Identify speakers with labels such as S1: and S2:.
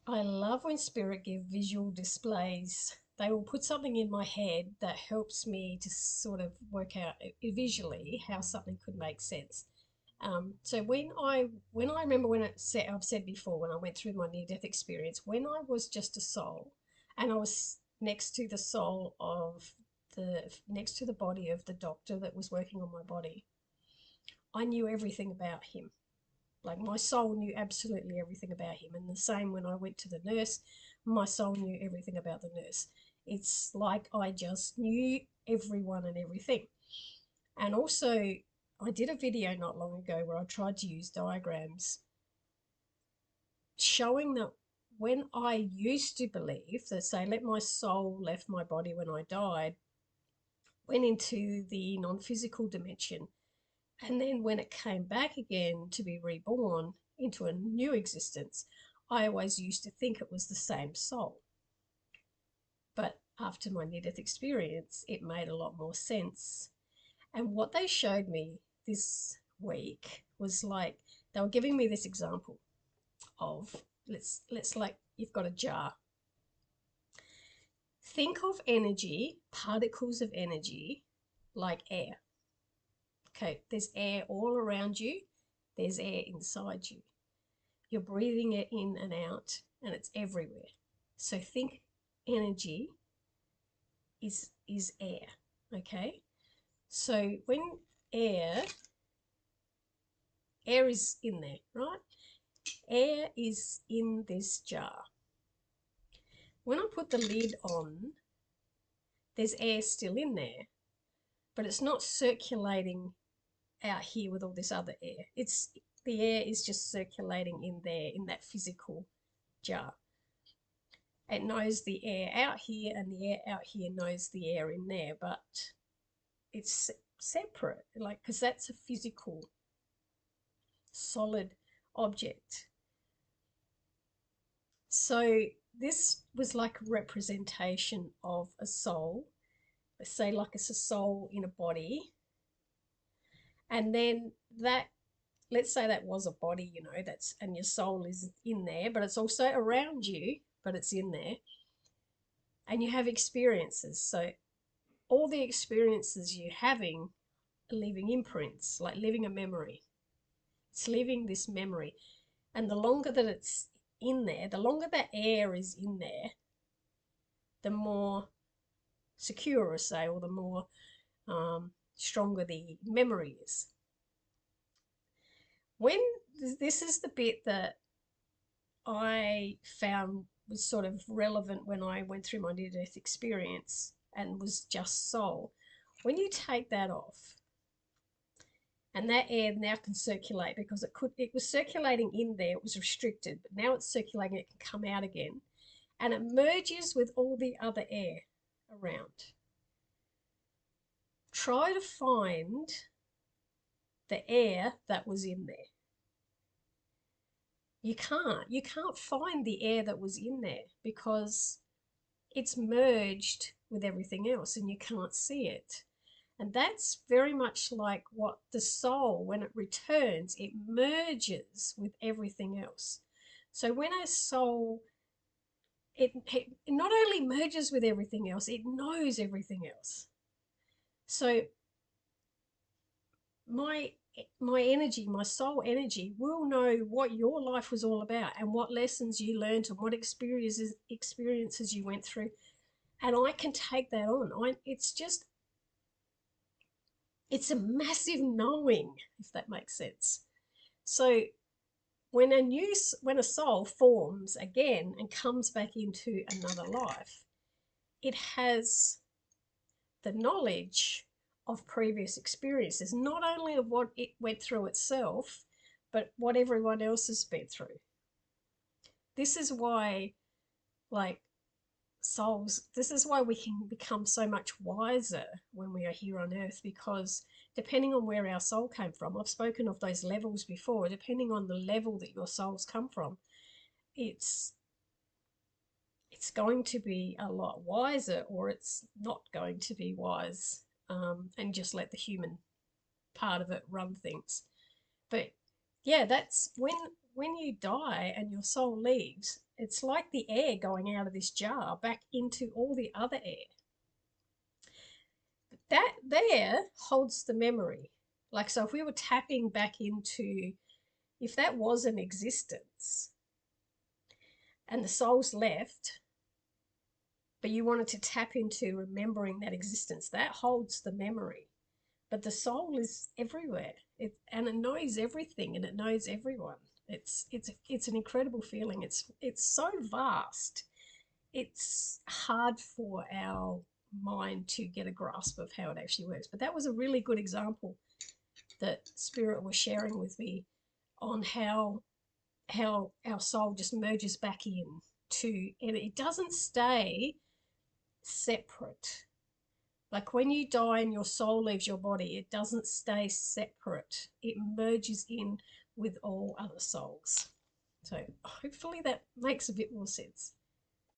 S1: I love when spirit give visual displays. They will put something in my head that helps me to sort of work out visually how something could make sense. So when I remember when I've said before, when I went through my near death experience, when I was just a soul, and I was next to the soul of the next to the body of the doctor that was working on my body, I knew everything about him. Like my soul knew absolutely everything about him. And the same when I went to the nurse, my soul knew everything about the nurse. It's like I just knew everyone and everything. And also, I did a video not long ago where I tried to use diagrams showing that when I used to believe that, say, let my soul left my body when I died, went into the non physical dimension, and then when it came back again to be reborn into a new existence, I always used to think it was the same soul. But after my near death experience, it made a lot more sense. And what they showed me this week was like they were giving me this example of let's like you've got a jar. Think of energy, particles of energy, like air. Okay, there's air all around you, there's air inside you. You're breathing it in and out, and it's everywhere. So think energy is air. Okay? So when air air is in there, right? Air is in this jar. When I put the lid on, there's air still in there, but it's not circulating out here with all this other air. It's the air is just circulating in there in that physical jar. It knows the air out here, and the air out here knows the air in there, but it's separate, like, because that's a physical, solid object. So this was like a representation of a soul. Let's say, like, it's a soul in a body, and then that let's say that was a body, that's and your soul is in there, but it's also around you, but it's in there, and you have experiences. So all the experiences you're having are leaving imprints, like leaving a memory. It's leaving this memory. And the longer that it's in there, the longer that air is in there, the more secure, say, or the more stronger the memory is. When this is the bit that I found was sort of relevant when I went through my near death experience and was just soul. When you take that off, and that air now can circulate because it was circulating in there, it was restricted, but now it's circulating, it can come out again, and it merges with all the other air around. Try to find the air that was in there. You can't find the air that was in there because it's merged with everything else and you can't see it. And that's very much like what the soul, when it returns, it merges with everything else. So when a soul, it not only merges with everything else, it knows everything else. So my my energy, my soul energy, will know what your life was all about and what lessons you learned and what experiences you went through, and I can take that on. It's a massive knowing, if that makes sense. So when a soul forms again and comes back into another life, it has the knowledge of previous experiences, not only of what it went through itself, but what everyone else has been through. This is why, like, this is why we can become so much wiser when we are here on earth, because depending on where our soul came from, I've spoken of those levels before, depending on the level that your souls come from, it's going to be a lot wiser, or it's not going to be wise, and just let the human part of it run things. But yeah, that's when you die and your soul leaves, It's like the air going out of this jar back into all the other air. That there holds the memory. Like, so if we were tapping back into, if that was an existence and the soul's left, but you wanted to tap into remembering that existence, that holds the memory. But the soul is everywhere, and it knows everything, and it knows everyone. It's an incredible feeling. It's so vast. It's hard for our mind to get a grasp of how it actually works. But that was a really good example that Spirit was sharing with me on how our soul just merges back in to, and it doesn't stay separate. Like when you die and your soul leaves your body, it doesn't stay separate. It merges in with all other souls. So hopefully that makes a bit more sense.